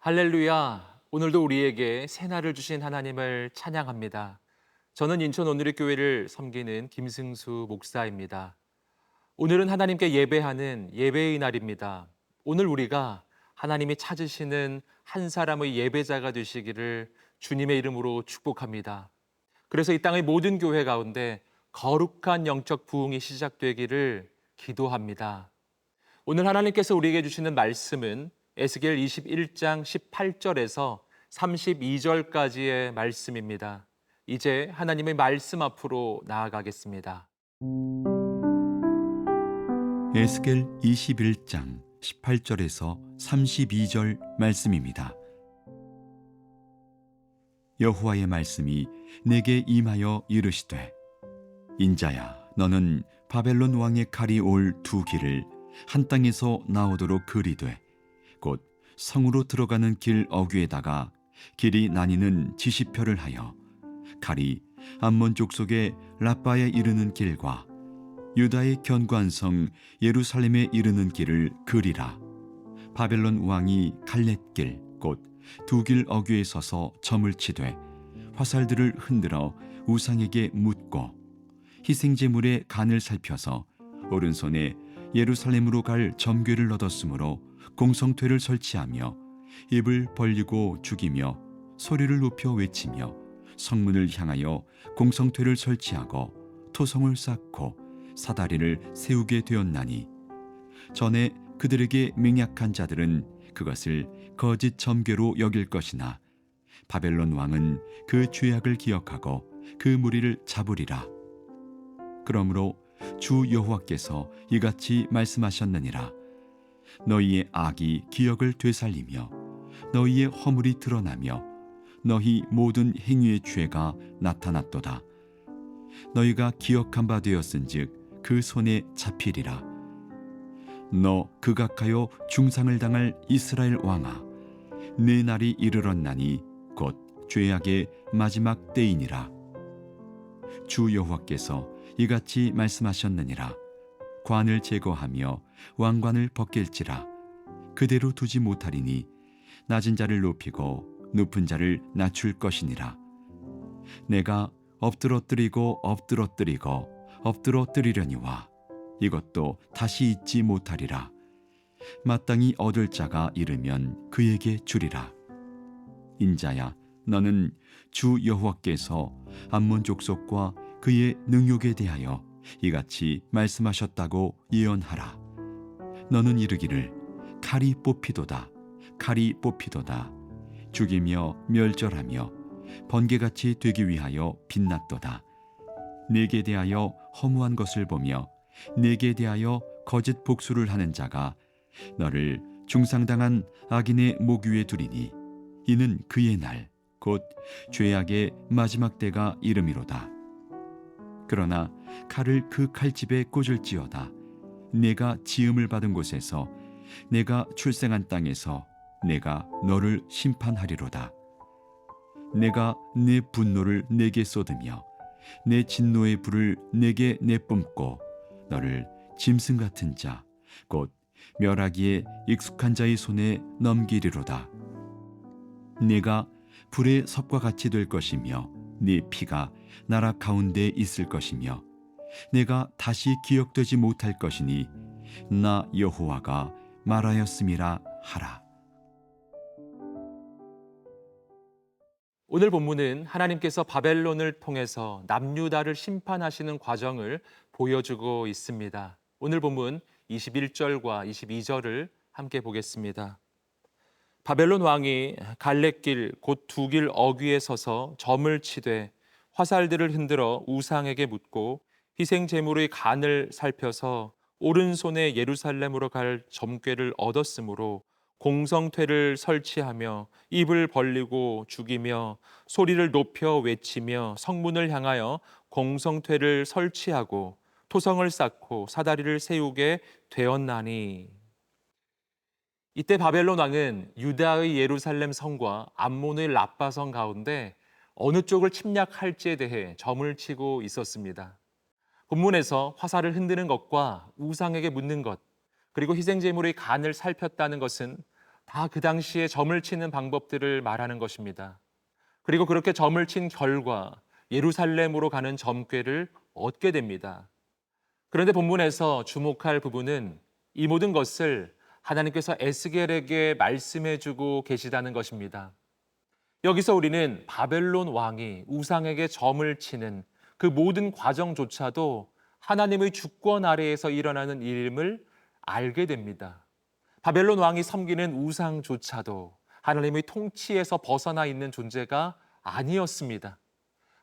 할렐루야. 오늘도 우리에게 새날을 주신 하나님을 찬양합니다. 저는 인천 온누리교회를 섬기는 김승수 목사입니다. 오늘은 하나님께 예배하는 예배의 날입니다. 오늘 우리가 하나님이 찾으시는 한 사람의 예배자가 되시기를 주님의 이름으로 축복합니다. 그래서 이 땅의 모든 교회 가운데 거룩한 영적 부흥이 시작되기를 기도합니다. 오늘 하나님께서 우리에게 주시는 말씀은 에스겔 21장 18절에서 32절까지의 말씀입니다. 이제 하나님의 말씀 앞으로 나아가겠습니다. 에스겔 21장 18절에서 32절 말씀입니다. 여호와의 말씀이 내게 임하여 이르시되, 인자야, 너는 바벨론 왕의 칼이 올 두 길을 한 땅에서 나오도록 그리되 곧 성으로 들어가는 길 어귀에다가 길이 나뉘는 지시표를 하여 칼이 암몬 족속의 라빠에 이르는 길과 유다의 견고한 성 예루살렘에 이르는 길을 그리라. 바벨론 왕이 갈렛길 곧 두 길 어귀에 서서 점을 치되 화살들을 흔들어 우상에게 묻고 희생제물의 간을 살펴서 오른손에 예루살렘으로 갈 점괘를 얻었으므로 공성퇴를 설치하며 입을 벌리고 죽이며 소리를 높여 외치며 성문을 향하여 공성퇴를 설치하고 토성을 쌓고 사다리를 세우게 되었나니, 전에 그들에게 맹약한 자들은 그것을 거짓 점괘로 여길 것이나 바벨론 왕은 그 죄악을 기억하고 그 무리를 잡으리라. 그러므로 주 여호와께서 이같이 말씀하셨느니라. 너희의 악이 기억을 되살리며 너희의 허물이 드러나며 너희 모든 행위의 죄가 나타났도다. 너희가 기억한 바 되었은즉 그 손에 잡히리라. 너 극악하여 중상을 당할 이스라엘 왕아, 내 날이 이르렀나니 곧 죄악의 마지막 때이니라. 주 여호와께서 이같이 말씀하셨느니라. 관을 제거하며 왕관을 벗길지라. 그대로 두지 못하리니 낮은 자를 높이고 높은 자를 낮출 것이니라. 내가 엎드러뜨리고 엎드러뜨리고 엎드러뜨리려니와 이것도 다시 잊지 못하리라. 마땅히 얻을 자가 이르면 그에게 주리라. 인자야, 너는 주 여호와께서 암몬 족속과 그의 능욕에 대하여 이같이 말씀하셨다고 예언하라. 너는 이르기를, 칼이 뽑히도다, 칼이 뽑히도다. 죽이며 멸절하며 번개같이 되기 위하여 빛났도다. 내게 대하여 허무한 것을 보며 내게 대하여 거짓 복수를 하는 자가 너를 중상당한 악인의 목 위에 두리니, 이는 그의 날 곧 죄악의 마지막 때가 이름이로다. 그러나 칼을 그 칼집에 꽂을지어다. 내가 지음을 받은 곳에서, 내가 출생한 땅에서 내가 너를 심판하리로다. 내가 내 분노를 내게 쏟으며 내 진노의 불을 내게 내뿜고 너를 짐승 같은 자 곧 멸하기에 익숙한 자의 손에 넘기리로다. 내가 불의 섭과 같이 될 것이며 네 피가 나라 가운데 있을 것이며 내가 다시 기억되지 못할 것이니 나 여호와가 말하였음이라 하라. 오늘 본문은 하나님께서 바벨론을 통해서 남유다를 심판하시는 과정을 보여주고 있습니다. 오늘 본문 21절과 22절을 함께 보겠습니다. 바벨론 왕이 갈렛길 곧 두 길 어귀에 서서 점을 치되 화살들을 흔들어 우상에게 묻고 희생 제물의 간을 살펴서 오른손에 예루살렘으로 갈 점괘를 얻었으므로 공성퇴를 설치하며 입을 벌리고 죽이며 소리를 높여 외치며 성문을 향하여 공성퇴를 설치하고 토성을 쌓고 사다리를 세우게 되었나니, 이때 바벨론 왕은 유다의 예루살렘 성과 암몬의 라빠 성 가운데 어느 쪽을 침략할지에 대해 점을 치고 있었습니다. 본문에서 화살을 흔드는 것과 우상에게 묻는 것, 그리고 희생제물의 간을 살폈다는 것은 다 그 당시에 점을 치는 방법들을 말하는 것입니다. 그리고 그렇게 점을 친 결과 예루살렘으로 가는 점괘를 얻게 됩니다. 그런데 본문에서 주목할 부분은 이 모든 것을 하나님께서 에스겔에게 말씀해주고 계시다는 것입니다. 여기서 우리는 바벨론 왕이 우상에게 점을 치는 그 모든 과정조차도 하나님의 주권 아래에서 일어나는 일임을 알게 됩니다. 바벨론 왕이 섬기는 우상조차도 하나님의 통치에서 벗어나 있는 존재가 아니었습니다.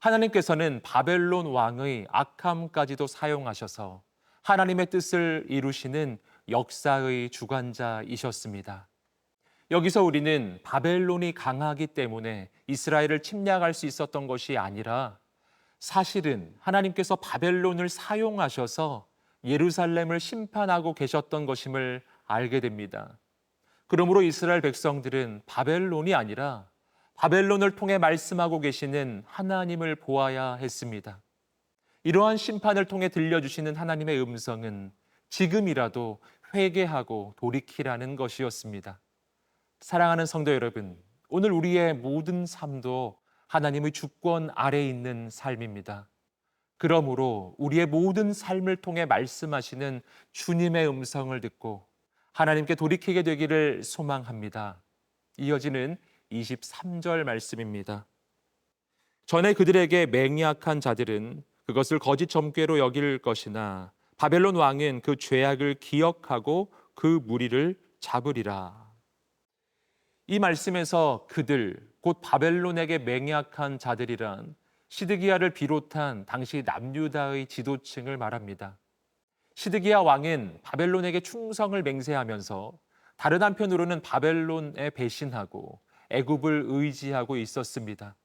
하나님께서는 바벨론 왕의 악함까지도 사용하셔서 하나님의 뜻을 이루시는 역사의 주관자이셨습니다. 여기서 우리는 바벨론이 강하기 때문에 이스라엘을 침략할 수 있었던 것이 아니라 사실은 하나님께서 바벨론을 사용하셔서 예루살렘을 심판하고 계셨던 것임을 알게 됩니다. 그러므로 이스라엘 백성들은 바벨론이 아니라 바벨론을 통해 말씀하고 계시는 하나님을 보아야 했습니다. 이러한 심판을 통해 들려주시는 하나님의 음성은 지금이라도 회개하고 돌이키라는 것이었습니다. 사랑하는 성도 여러분, 오늘 우리의 모든 삶도 하나님의 주권 아래에 있는 삶입니다. 그러므로 우리의 모든 삶을 통해 말씀하시는 주님의 음성을 듣고 하나님께 돌이키게 되기를 소망합니다. 이어지는 23절 말씀입니다. 전에 그들에게 맹약한 자들은 그것을 거짓 점괘로 여길 것이나 바벨론 왕은 그 죄악을 기억하고 그 무리를 잡으리라. 이 말씀에서 그들, 곧 바벨론에게 맹약한 자들이란 시드기야를 비롯한 당시 남유다의 지도층을 말합니다. 시드기야 왕은 바벨론에게 충성을 맹세하면서 다른 한편으로는 바벨론에 배신하고 애굽을 의지하고 있었습니다.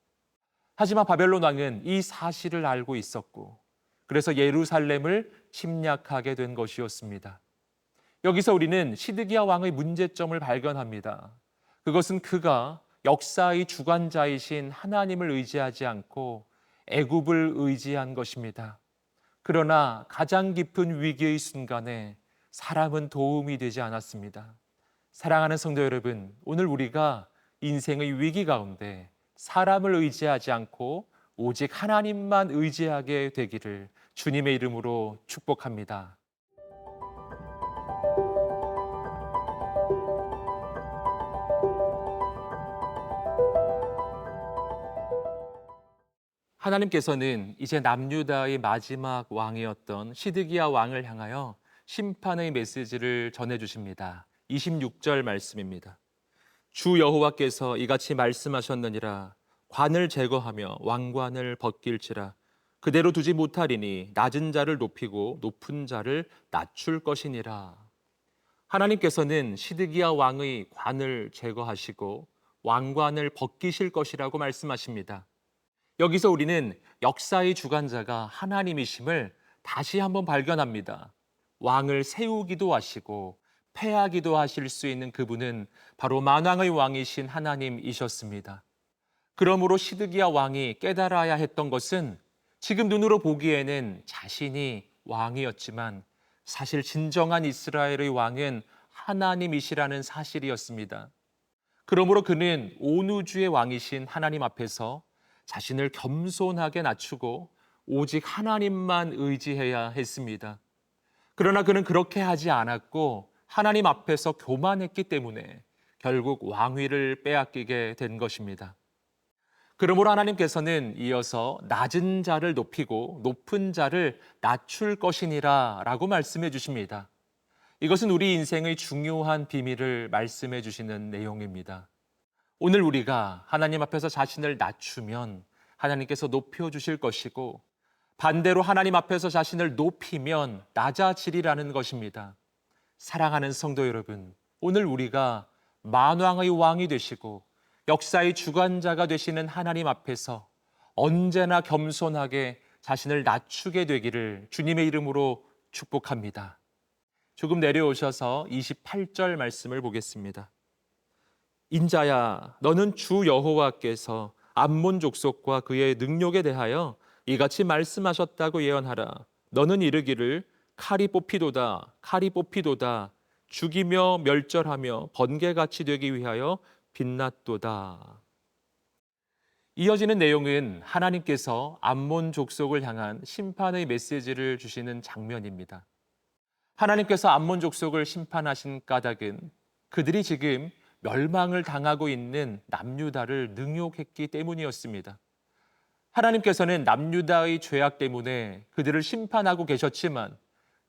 하지만 바벨론 왕은 이 사실을 알고 있었고 그래서 예루살렘을 침략하게 된 것이었습니다. 여기서 우리는 시드기야 왕의 문제점을 발견합니다. 그것은 그가 역사의 주관자이신 하나님을 의지하지 않고 애굽을 의지한 것입니다. 그러나 가장 깊은 위기의 순간에 사람은 도움이 되지 않았습니다. 사랑하는 성도 여러분, 오늘 우리가 인생의 위기 가운데 사람을 의지하지 않고 오직 하나님만 의지하게 되기를 주님의 이름으로 축복합니다. 하나님께서는 이제 남유다의 마지막 왕이었던 시드기야 왕을 향하여 심판의 메시지를 전해주십니다. 26절 말씀입니다. 주 여호와께서 이같이 말씀하셨느니라. 관을 제거하며 왕관을 벗길지라. 그대로 두지 못하리니 낮은 자를 높이고 높은 자를 낮출 것이니라. 하나님께서는 시드기야 왕의 관을 제거하시고 왕관을 벗기실 것이라고 말씀하십니다. 여기서 우리는 역사의 주관자가 하나님이심을 다시 한번 발견합니다. 왕을 세우기도 하시고 패하기도 하실 수 있는 그분은 바로 만왕의 왕이신 하나님이셨습니다. 그러므로 시드기야 왕이 깨달아야 했던 것은 지금 눈으로 보기에는 자신이 왕이었지만 사실 진정한 이스라엘의 왕은 하나님이시라는 사실이었습니다. 그러므로 그는 온 우주의 왕이신 하나님 앞에서 자신을 겸손하게 낮추고 오직 하나님만 의지해야 했습니다. 그러나 그는 그렇게 하지 않았고 하나님 앞에서 교만했기 때문에 결국 왕위를 빼앗기게 된 것입니다. 그러므로 하나님께서는 이어서 낮은 자를 높이고 높은 자를 낮출 것이니라 라고 말씀해 주십니다. 이것은 우리 인생의 중요한 비밀을 말씀해 주시는 내용입니다. 오늘 우리가 하나님 앞에서 자신을 낮추면 하나님께서 높여주실 것이고 반대로 하나님 앞에서 자신을 높이면 낮아지리라는 것입니다. 사랑하는 성도 여러분, 오늘 우리가 만왕의 왕이 되시고 역사의 주관자가 되시는 하나님 앞에서 언제나 겸손하게 자신을 낮추게 되기를 주님의 이름으로 축복합니다. 조금 내려오셔서 28절 말씀을 보겠습니다. 인자야, 너는 주 여호와께서 암몬 족속과 그의 능력에 대하여 이같이 말씀하셨다고 예언하라. 너는 이르기를 칼이 뽑히도다, 칼이 뽑히도다. 죽이며 멸절하며 번개같이 되기 위하여 빛났도다. 이어지는 내용은 하나님께서 암몬 족속을 향한 심판의 메시지를 주시는 장면입니다. 하나님께서 암몬 족속을 심판하신 까닭은 그들이 지금 멸망을 당하고 있는 남유다를 능욕했기 때문이었습니다. 하나님께서는 남유다의 죄악 때문에 그들을 심판하고 계셨지만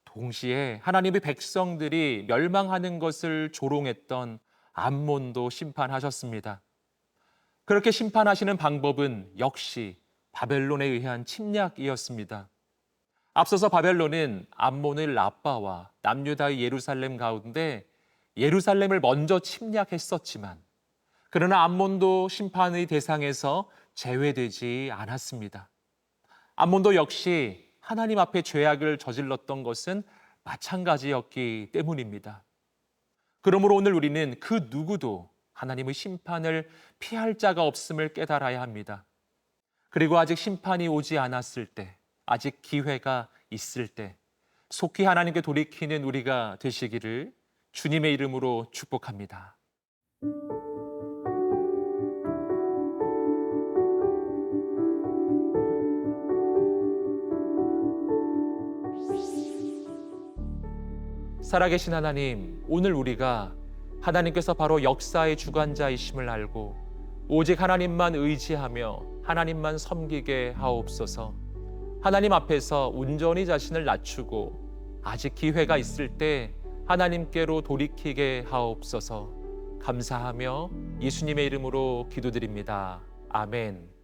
동시에 하나님의 백성들이 멸망하는 것을 조롱했던 암몬도 심판하셨습니다. 그렇게 심판하시는 방법은 역시 바벨론에 의한 침략이었습니다. 앞서서 바벨론은 암몬의 라빠와 남유다의 예루살렘 가운데 예루살렘을 먼저 침략했었지만 그러나 암몬도 심판의 대상에서 제외되지 않았습니다. 암몬도 역시 하나님 앞에 죄악을 저질렀던 것은 마찬가지였기 때문입니다. 그러므로 오늘 우리는 그 누구도 하나님의 심판을 피할 자가 없음을 깨달아야 합니다. 그리고 아직 심판이 오지 않았을 때, 아직 기회가 있을 때 속히 하나님께 돌이키는 우리가 되시기를 주님의 이름으로 축복합니다. 살아계신 하나님, 오늘 우리가 하나님께서 바로 역사의 주관자이심을 알고 오직 하나님만 의지하며 하나님만 섬기게 하옵소서. 하나님 앞에서 온전히 자신을 낮추고 아직 기회가 있을 때 하나님께로 돌이키게 하옵소서. 감사하며 예수님의 이름으로 기도드립니다. 아멘.